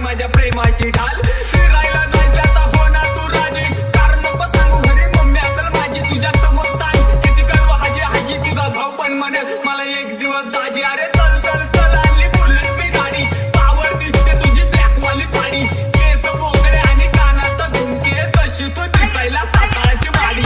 माझ्या प्रेमाची ढाल फिरायला जायचं आता हो ना तू राजी कारण नको सांगू घरी मम्मी असेल माझी तुझ्या समोर ताई किती गर्व हाजी हाजी तुझा भाऊ पण म्हणेल मला एक दिवस दाजी अरे चल चल चल आणली बुलेट मी गाडी पावर दिसते तुझी ब्लॅक वाली साडी केस मोकळे आणि कानात झुमके तशी तू दिसायला सकाळची वाडी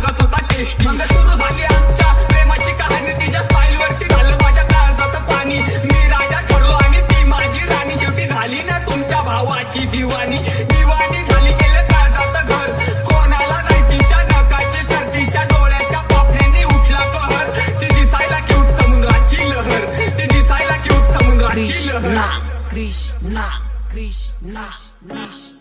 सुरू झाली आमच्या प्रेमाची कहाणी तिच्या स्टाईल वरती झालं माझ्या काळजाचं पाणी मी राजा ठरलो आणि ती माझी राणी शेवटी झाली ना तुमच्या भावाची दिवाणी दिवाणी झाली गेले काळजाचं घर कोणाला नाही तिच्या नकाची सर्दीच्या डोळ्याच्या पापण्याने उठला कहर ती दिसायला क्यूट समुद्राची लहर ती दिसायला क्यूट समुद्राची लहर कृष्णा कृष्णा कृष्णा